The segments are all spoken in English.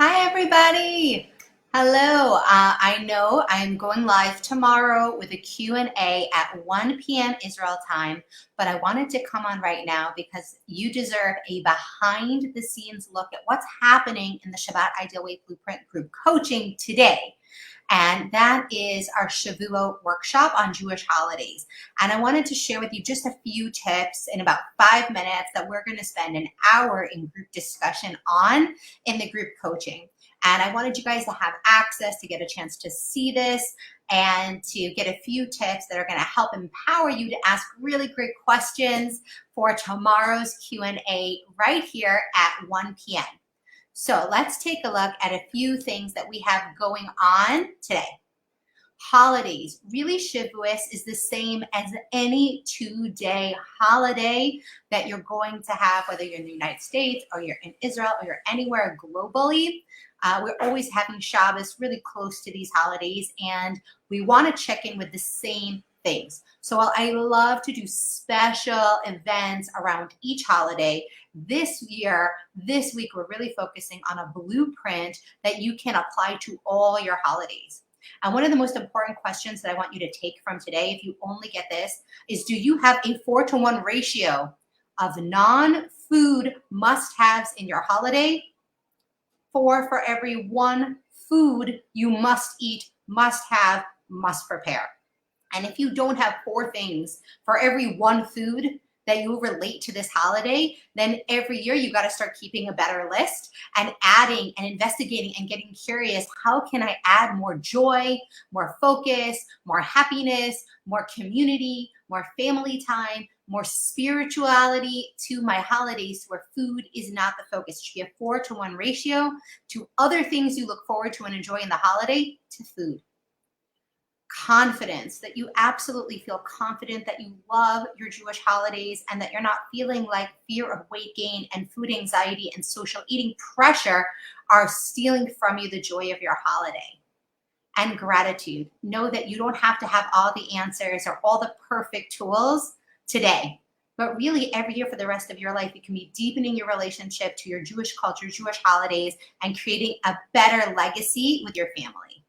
Hi, everybody. Hello. I know I'm going live tomorrow with a Q&A at 1 p.m. Israel time, but I wanted to come on right now because you deserve a behind the scenes look at what's happening in the Shabbat Ideal Weight Blueprint group coaching today. And that is our Shavuot workshop on Jewish holidays. And I wanted to share with you just a few tips in about 5 minutes that we're going to spend an hour in group discussion on in the group coaching. And I wanted you guys to have access to get a chance to see this and to get a few tips that are going to help empower you to ask really great questions for tomorrow's Q&A right here at 1 p.m. So let's take a look at a few things that we have going on today. Holidays. Really, Shavuos is the same as any 2-day holiday that you're going to have, whether you're in the United States or you're in Israel or you're anywhere globally. We're always having Shabbos really close to these holidays, and we want to check in with the same things. So while I love to do special events around each holiday, this week, we're really focusing on a blueprint that you can apply to all your holidays. And one of the most important questions that I want you to take from today, if you only get this, is do you have a 4-to-1 ratio of non-food must-haves in your holiday? 4 for every 1 food you must eat, must have, must prepare. And if you don't have 4 things for every 1 food that you relate to this holiday, then every year you got to start keeping a better list and adding and investigating and getting curious. How can I add more joy, more focus, more happiness, more community, more family time, more spirituality to my holidays where food is not the focus? It should be a 4-to-1 ratio to other things you look forward to and enjoy in the holiday to food. Confidence, that you absolutely feel confident that you love your Jewish holidays and that you're not feeling like fear of weight gain and food anxiety and social eating pressure are stealing from you the joy of your holiday. And gratitude. Know that you don't have to have all the answers or all the perfect tools today. But really, every year for the rest of your life, you can be deepening your relationship to your Jewish culture, Jewish holidays, and creating a better legacy with your family.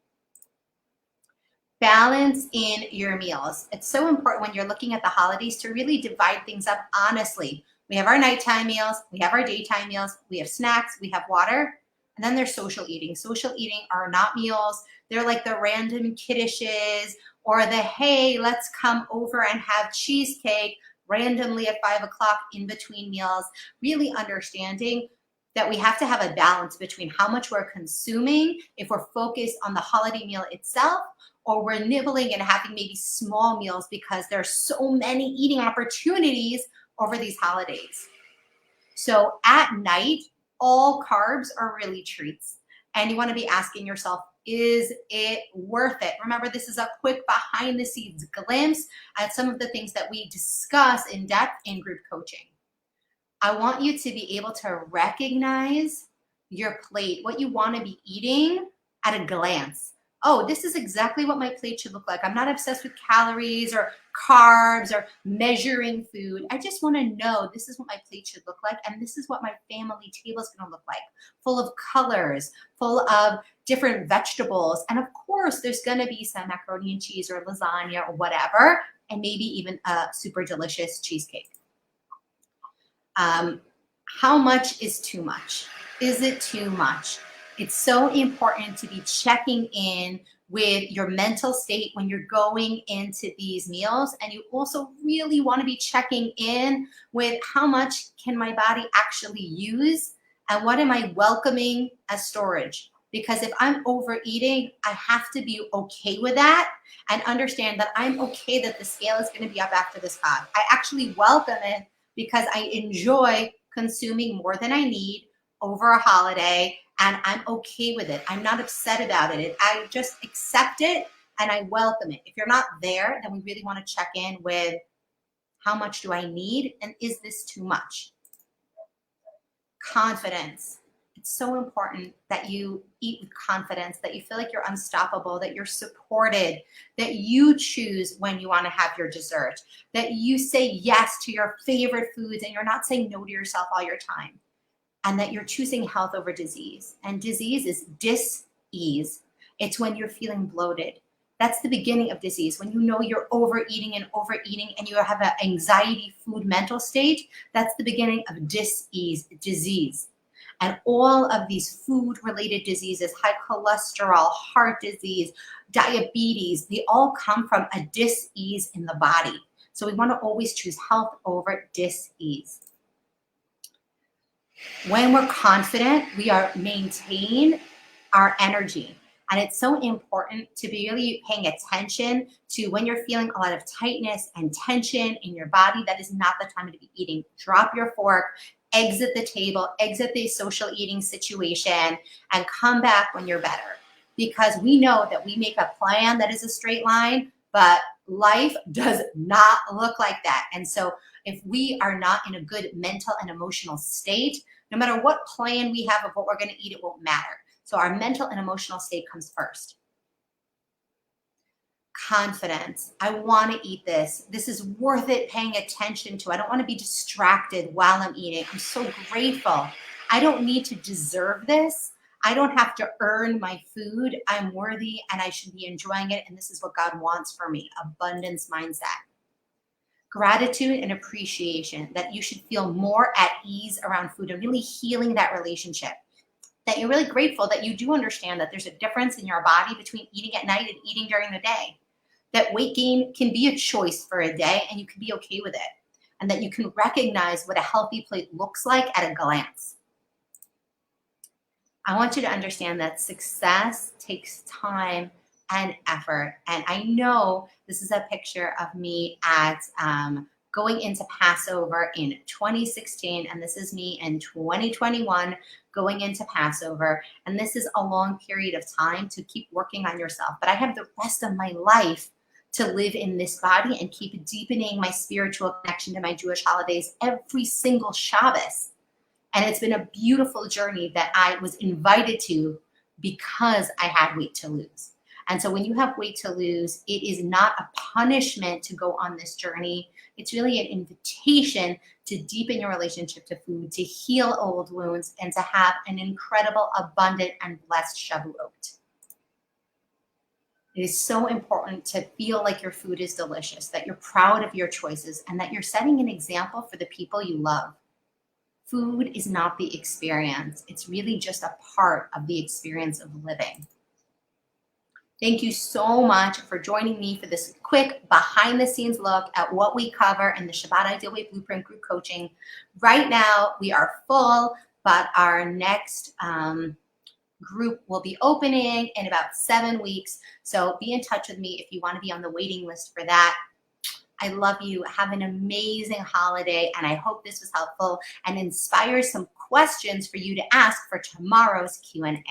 Balance in your meals. It's so important when you're looking at the holidays to really divide things up honestly. We have our nighttime meals, we have our daytime meals, we have snacks, we have water, and then there's social eating. Social eating are not meals. They're like the random kiddishes or the, hey, let's come over and have cheesecake randomly at 5 o'clock in between meals. Really understanding that we have to have a balance between how much we're consuming if we're focused on the holiday meal itself, or we're nibbling and having maybe small meals because there's so many eating opportunities over these holidays. So at night, all carbs are really treats. And you want to be asking yourself, is it worth it? Remember, this is a quick behind the scenes glimpse at some of the things that we discuss in depth in group coaching. I want you to be able to recognize your plate, what you want to be eating at a glance. Oh, this is exactly what my plate should look like. I'm not obsessed with calories or carbs or measuring food. I just want to know this is what my plate should look like, and this is what my family table is going to look like, full of colors, full of different vegetables. And of course, there's going to be some macaroni and cheese or lasagna or whatever, and maybe even a super delicious cheesecake. How much is too much? Is it too much? It's so important to be checking in with your mental state when you're going into these meals. And you also really want to be checking in with how much can my body actually use and what am I welcoming as storage? Because if I'm overeating, I have to be okay with that and understand that I'm okay that the scale is going to be up after this pod. I actually welcome it because I enjoy consuming more than I need over a holiday, and I'm okay with it. I'm not upset about it. I just accept it and I welcome it. If you're not there, then we really want to check in with how much do I need and is this too much? Confidence. It's so important that you eat with confidence, that you feel like you're unstoppable, that you're supported, that you choose when you want to have your dessert, that you say yes to your favorite foods and you're not saying no to yourself all your time. and that you're choosing health over disease. And disease is dis-ease. It's when you're feeling bloated. That's the beginning of disease. When you know you're overeating and you have an anxiety, food, mental state, that's the beginning of dis-ease, disease. And all of these food-related diseases, high cholesterol, heart disease, diabetes, they all come from a dis-ease in the body. So we want to always choose health over dis-ease. When we're confident, we are maintain our energy. And it's so important to be really paying attention to when you're feeling a lot of tightness and tension in your body. That is not the time to be eating. Drop your fork, exit the table, exit the social eating situation, and come back when you're better. Because we know that we make a plan that is a straight line, but life does not look like that. And so if we are not in a good mental and emotional state, no matter what plan we have of what we're going to eat, it won't matter. So our mental and emotional state comes first. Confidence. I want to eat this. This is worth it paying attention to. I don't want to be distracted while I'm eating. I'm so grateful. I don't need to deserve this. I don't have to earn my food. I'm worthy and I should be enjoying it. And this is what God wants for me. Abundance mindset. Gratitude and appreciation, that you should feel more at ease around food and really healing that relationship. That you're really grateful that you do understand that there's a difference in your body between eating at night and eating during the day. That weight gain can be a choice for a day and you can be okay with it. And that you can recognize what a healthy plate looks like at a glance. I want you to understand that success takes time and effort. And I know this is a picture of me at going into Passover in 2016, and this is me in 2021 going into Passover. And this is a long period of time to keep working on yourself. But I have the rest of my life to live in this body and keep deepening my spiritual connection to my Jewish holidays every single Shabbos. And it's been a beautiful journey that I was invited to because I had weight to lose. And so when you have weight to lose, it is not a punishment to go on this journey. It's really an invitation to deepen your relationship to food, to heal old wounds, and to have an incredible, abundant, and blessed Shavuot. It is so important to feel like your food is delicious, that you're proud of your choices, and that you're setting an example for the people you love. Food is not the experience. It's really just a part of the experience of living. Thank you so much for joining me for this quick behind the scenes look at what we cover in the Shabbat Ideal Weight Blueprint Group Coaching. Right now we are full, but our next group will be opening in about 7 weeks. So be in touch with me if you want to be on the waiting list for that. I love you. Have an amazing holiday. And I hope this was helpful and inspires some questions for you to ask for tomorrow's Q&A.